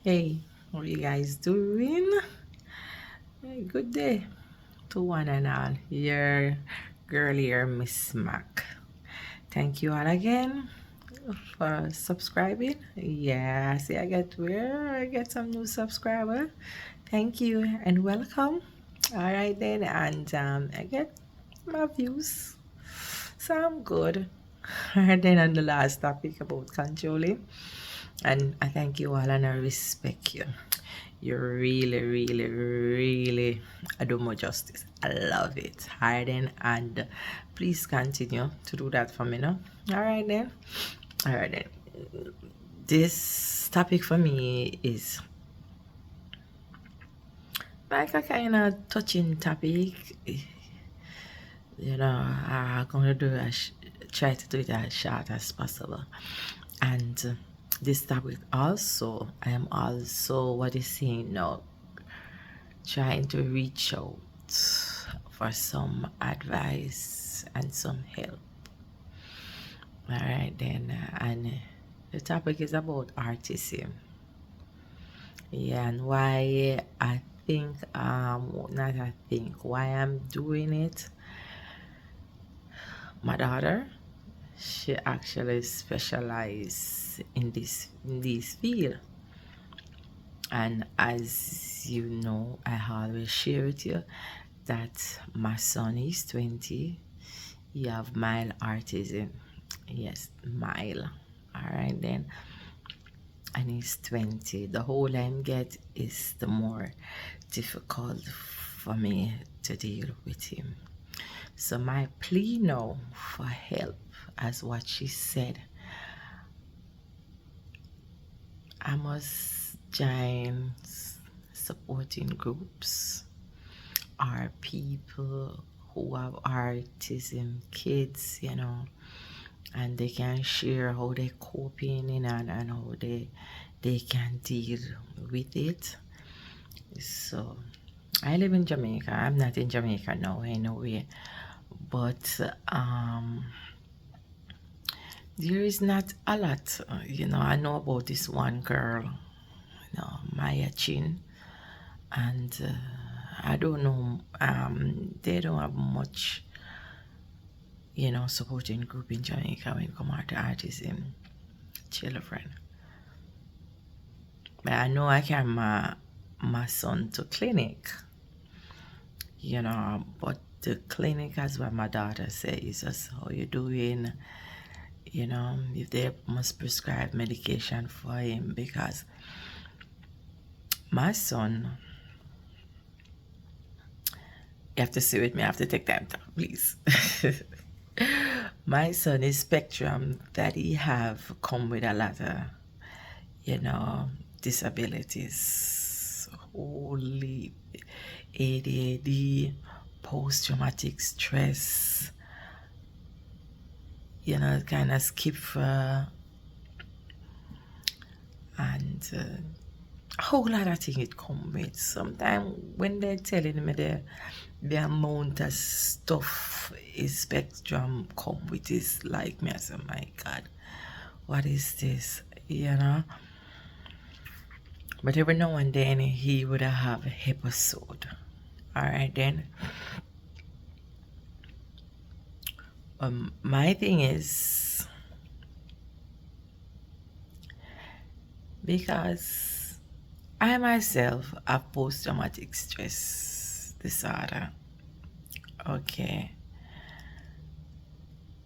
Hey, how you guys doing? Hey, good day to one and all. Your girl here, Miss Mac. Thank you all again for subscribing. Yeah, see, I get some new subscriber. Thank you and welcome. All right then, and I get my views, so I'm good. And then on the last topic about controlling, and I thank you all and I respect you. You really, really, really do more justice. I love it. Harden and please continue to do that for me now. All right then. All right then. This topic for me is like a kind of touching topic. I'm gonna try to do it as short as possible. And this topic also, I am also what is saying now, trying to reach out for some advice and some help. All right, then, and the topic is about artism. Yeah, and why I think, not I think, why I'm doing it. My daughter, she actually specializes in this field, and as you know, I always share with you that my son is 20. You have mild artism. Yes, mild. All right then. And he's 20. The older I get is the more difficult for me to deal with him. So my plea now for help, as what she said, I must join supporting groups or people who have autism kids, and they can share how they're coping and how they can deal with it. So I live in Jamaica. I'm not in Jamaica now anyway. But there is not a lot. I know about this one girl, Maya Chin, and I don't know. They don't have much, supporting group in Jamaica when it comes to autism children. But I know I can my son to clinic, but the clinic, as what my daughter says, is just how you doing, if they must prescribe medication for him, because my son, you have to sit with me, I have to take time to talk, please. My son is spectrum that he have come with a lot of, you know, disabilities, holy ADHD, post-traumatic stress, kind of skip and a whole lot of things it come with. Sometimes when they're telling me the amount of stuff is spectrum come with is like me, I say, my God, what is this? But every now and then he would have an episode. Alright then. My thing is, because I myself have post-traumatic stress disorder. Okay.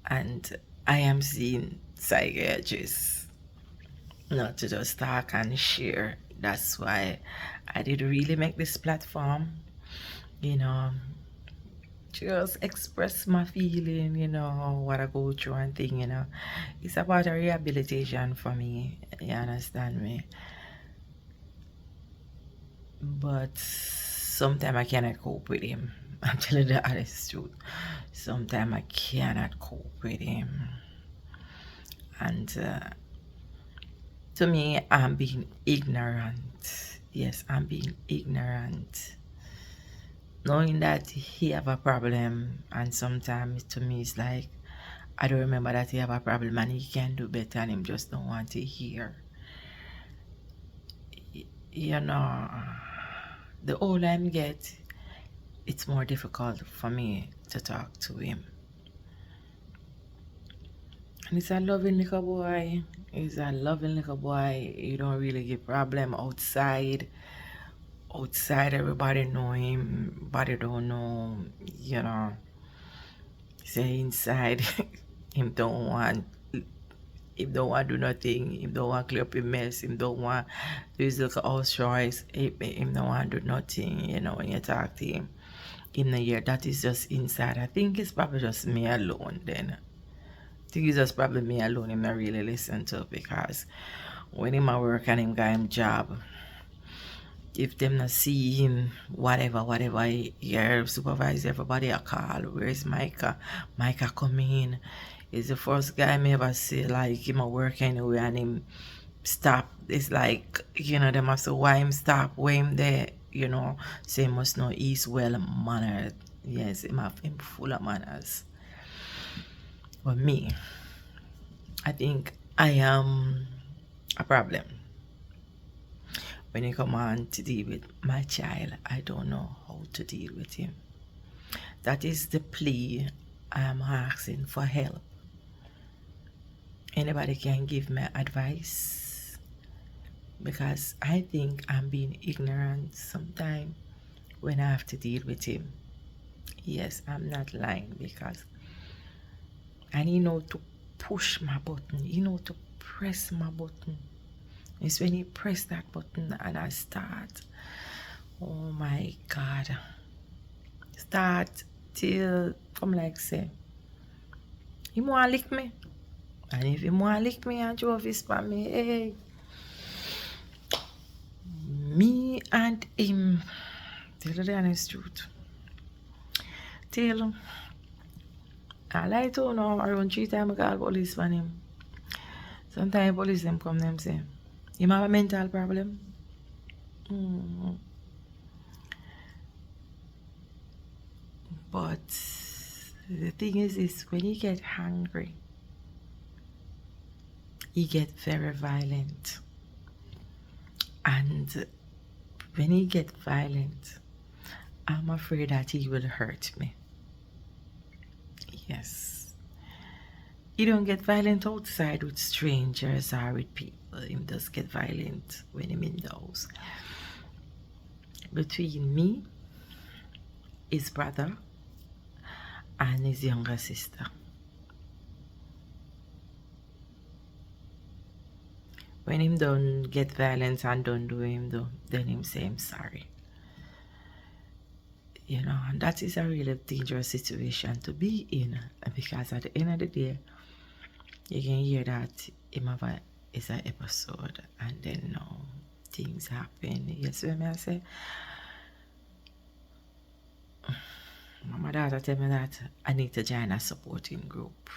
And I am seeing psychiatrists not to just talk and share. That's why I did really make this platform, you know, just express my feeling, what I go through and thing, It's about a rehabilitation for me, you understand me? But sometimes I cannot cope with him. I'm telling the honest truth. Sometimes I cannot cope with him. And to me, I'm being ignorant. Yes, I'm being ignorant. Knowing that he have a problem, and sometimes to me it's like, I don't remember that he have a problem and he can do better and him just don't want to hear. you know, the older I get, it's more difficult for me to talk to him. And he's a loving little boy. He's a loving little boy. You don't really get problem outside. Outside, everybody know him. Body don't know. You know, say inside, him don't want. Him don't want do nothing. Him don't want clear up his mess. Him don't want do his little house chores. Him don't want do nothing. You know, when you talk to him in the year, that is just inside. I think it's probably just me alone then. I think it's just probably me alone him not really listen to, because when him a work and him got him job, if them not see him, whatever, your supervisor, everybody a call, where's Micah? Micah come in. He's the first guy me ever see like him a work anyway and him stop. It's like, you know, them have to why him stop, why him there, you know, say must know he's well mannered. Yes, him full of manners. But me, I think I am a problem. When you come on to deal with my child, I don't know how to deal with him. That is the plea I am asking for help. Anybody can give me advice, because I think I'm being ignorant sometimes when I have to deal with him. Yes, I'm not lying, because and he know to push my button, he know to press my button. It's when he press that button and I start, oh my God, start till come like say, he want lick me. And if he want lick me and drove his for me, hey, me and him, tell you the honest truth. Tell I like to know around 3 times I call police for him. Sometimes police them come them say, him have a mental problem. Mm. But the thing is this, when he get hungry, he get very violent. And when he get violent, I'm afraid that he will hurt me. Yes. He don't get violent outside with strangers or with people. He does get violent when him in the house. Between me, his brother, and his younger sister. When him don't get violence and don't do him though, then him say him sorry. You know, and that is a really dangerous situation to be in, because at the end of the day, you can hear that him have a is an episode and then now things happen. Yes, when I say my daughter tell me that I need to join a supporting group.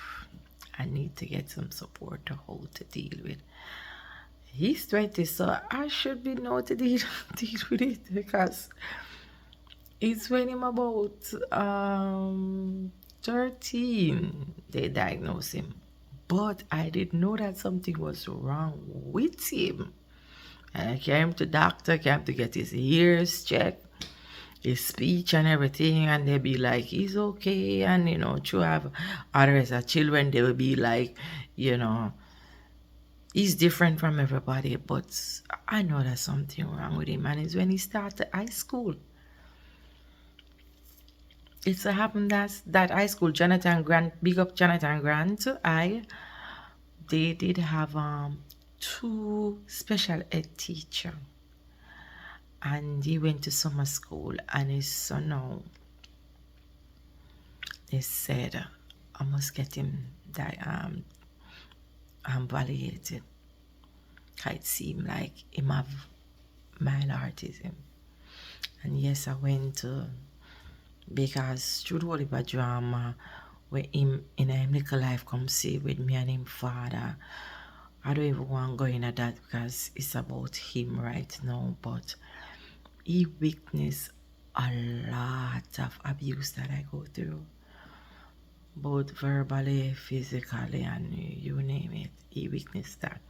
I need to get some support to how to deal with. He's 20, so I should be know to deal with it, because it's when him about 13 they diagnosed him. But I didn't know that something was wrong with him. And I came to doctor, came to get his ears checked, his speech and everything, and they be like, he's okay. And you know, to have others as children, they will be like, you know, he's different from everybody. But I know there's something wrong with him, and it's when he started high school. It's happened that high school, Jonathan Grant, big up Jonathan Grant. They did have 2 special ed teacher, and he went to summer school, and his son now, they said I must get him that evaluated. It seemed like him have mild artism. And yes, I went to, because through the Oliver drama where him in a little life come see with me and him father. I don't even want to go into that because it's about him right now, but he witnessed a lot of abuse that I go through, both verbally, physically, and you name it. He witnessed that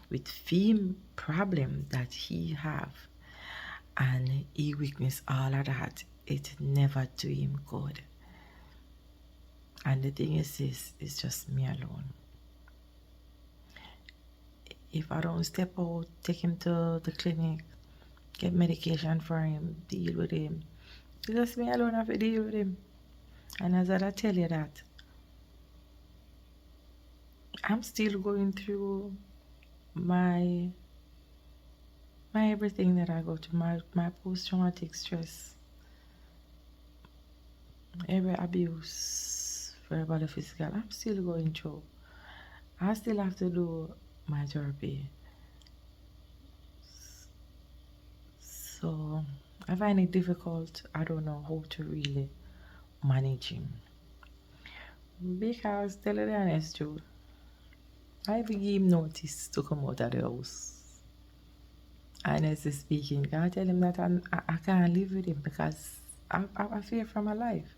with film problem that he have. and he witnessed all of that. It never do him good. And the thing is this, it's just me alone. If I don't step out, take him to the clinic, get medication for him, deal with him, it's just me alone have to deal with him. And as I tell you that, I'm still going through my everything that I go to, my post-traumatic stress, every abuse, verbal or physical, I'm still going through. I still have to do my therapy. So I find it difficult. I don't know how to really manage him. Because tell you the honest truth, I even give him notice to come out of the house. Honestly speaking, I tell him that I can't live with him because I fear for my life.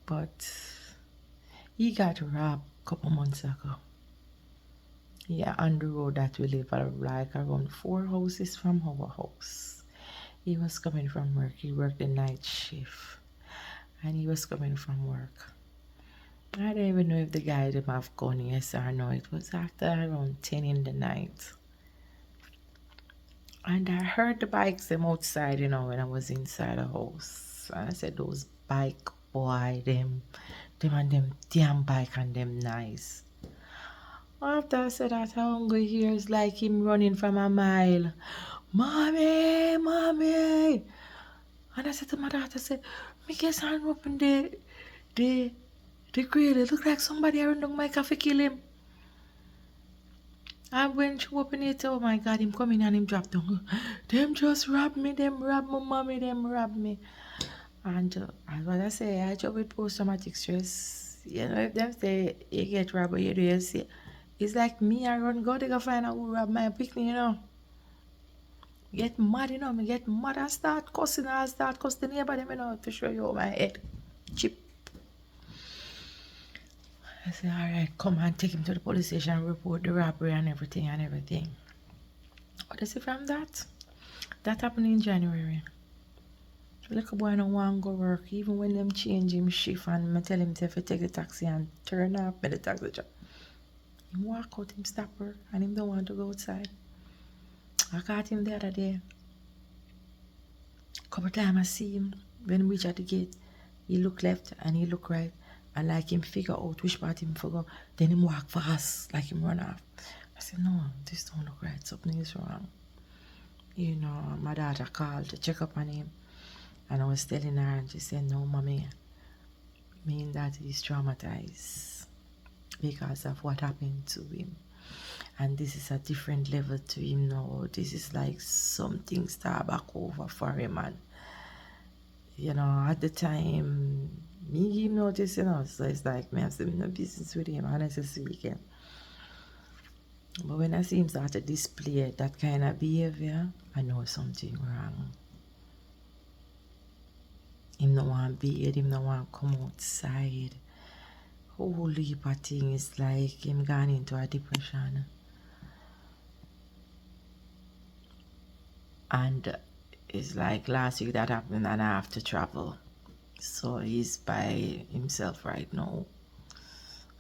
But he got robbed a couple months ago. Yeah, on the road that we live like around 4 houses from our house. He was coming from work. He worked the night shift. And he was coming from work. I don't even know if the guy didn't have gone, yes or no. It was after around 10 in the night. And I heard the bikes them outside, when I was inside the house. And I said, those bike boy, them and them damn bike and them nice. After I said that, I hungry here is like him running from a mile. Mommy, mommy. And I said to my daughter, I said, me guess I'm open the grill. It look like somebody around the my cafe kill him. And when she opened it, oh my God, him come in and him drop down. Them just rob me, them rob my mommy, them rob me. And as what I say, I job with post-traumatic stress. If them say you get robbed, you do you see. It's like me, I run go to go find out who robbed my picnic, Get mad, me get mad and start cussing. I start cussing the neighbor, them, to show you my head. Chip. I said, all right, come and take him to the police station, report the robbery and everything. What is it from that? That happened in January. The little boy don't want to go work, even when them change him shift and I tell him to take the taxi and turn up at the taxi job. He walk out, him stop work, and him don't want to go outside. I caught him the other day. Couple times I see him when we reach at the gate. He look left and he look right. And like him figure out which part him forgot. Then him walk fast, like him run off. I said, no, this don't look right. Something is wrong. My daughter called to check up on him. And I was telling her, and she said, no, mommy, mean that he's traumatized because of what happened to him. And this is a different level to him now. This is like something start back over for him. And, at the time, me give notice, so it's like, me have no business with him, honestly speaking. But when I see him start to display that kind of behavior, I know something wrong. Him no want bathe, him no want come outside. Whole heap of things, like him gone into a depression. And it's like last week that happened and I have to travel. So he's by himself right now.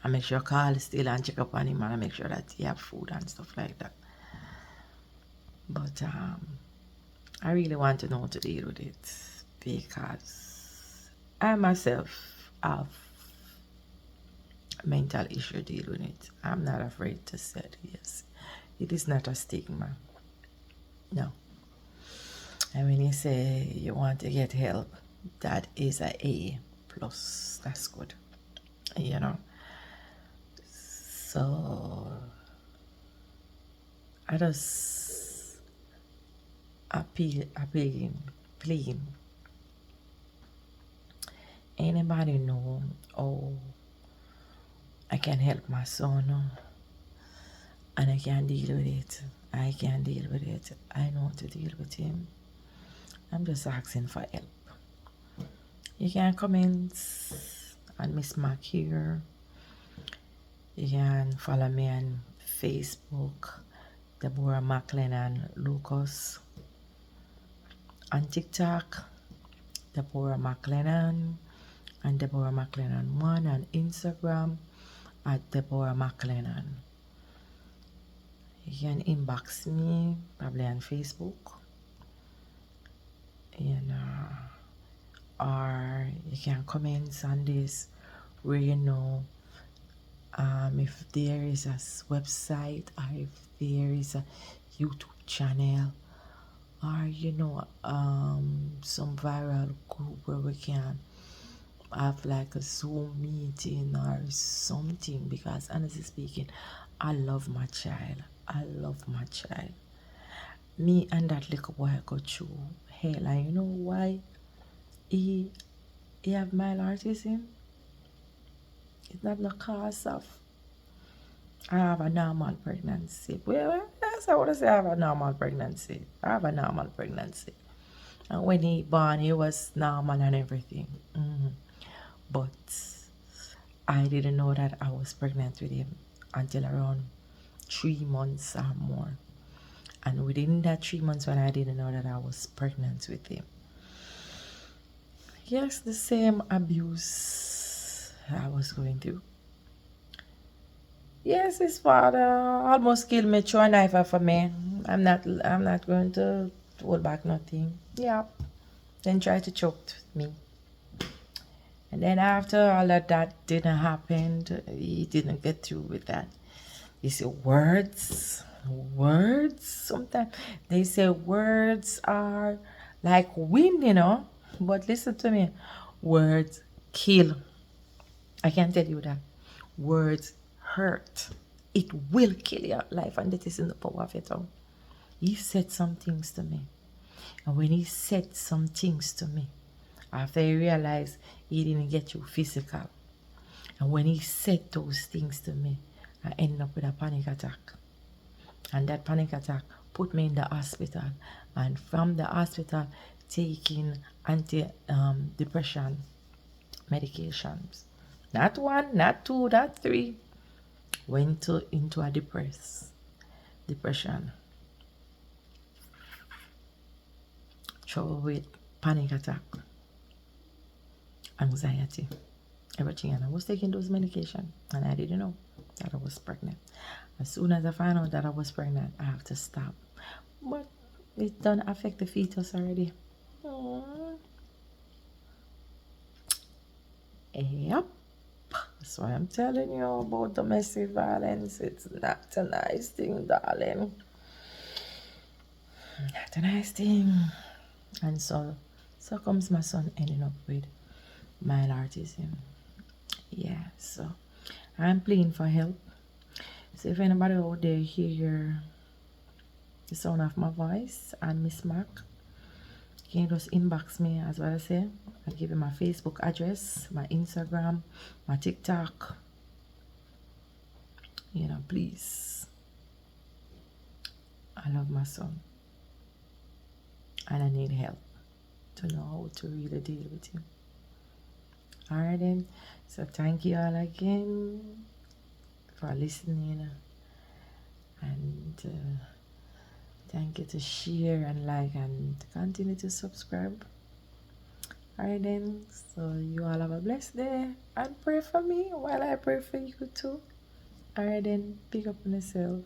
I make sure I call still and check up on him and I make sure that he have food and stuff like that. But I really want to know how to deal with it because I myself have mental issue deal with it. I'm not afraid to say it, yes. It is not a stigma. No. And when you say you want to get help, that is a A plus. That's good. So I just appealing, pleading. Anybody know I can help my son and I can deal with it. I can deal with it. I know how to deal with him. I'm just asking for help. You can comment on Miss Mac here. You can follow me on Facebook, Deborah McLennan Lucas. On TikTok, Deborah McLennan and Deborah McLennan 1, and Instagram at Deborah McLennan. You can inbox me probably on Facebook, or you can comment on this where if there is a website, or if there is a YouTube channel, or some viral group where we can have like a Zoom meeting or something, because honestly speaking, I love my child. I love my child. Me and that little boy go through hell, and you know why he have mild autism? It's not the cause of I have a normal pregnancy. Well, that's I want to say I have a normal pregnancy. I have a normal pregnancy. And when he born, he was normal and everything. But I didn't know that I was pregnant with him until around 3 months or more. And within that 3 months when I didn't know that I was pregnant with him. Yes, the same abuse I was going through. Yes, his father almost killed me, threw a knife for me. I'm not going to hold back nothing. Yeah. Then try to choke me. And then after all of that didn't happen, he didn't get through with that. You see, words, sometimes they say words are like wind, But listen to me, words kill. I can tell you that. Words hurt. It will kill your life, and that is in the power of your tongue. He said some things to me. And when he said some things to me, after he realized he didn't get you physical, and when he said those things to me, I ended up with a panic attack. And that panic attack put me in the hospital. And from the hospital, taking anti-depression medications. Not one, not two, not three. Went into a depression. Trouble with panic attack, anxiety, everything. And I was taking those medications, and I didn't know that I was pregnant. As soon as I found out that I was pregnant, I have to stop. But it don't affect the fetus already. Yep. That's why I'm telling you about domestic violence. It's not a nice thing, darling. Not a nice thing. And so comes my son ending up with mild autism. Yeah, so I'm pleading for help. So if anybody out there hear the sound of my voice and Miss Mac, you can just inbox me, as well as say. I'll give you my Facebook address, my Instagram, my TikTok. Please. I love my son. And I need help to know how to really deal with him. Alright then. So thank you all again for listening. And thank you to share and like and continue to subscribe. Alright then, so you all have a blessed day and pray for me while I pray for you too. Alright then, pick up on yourself.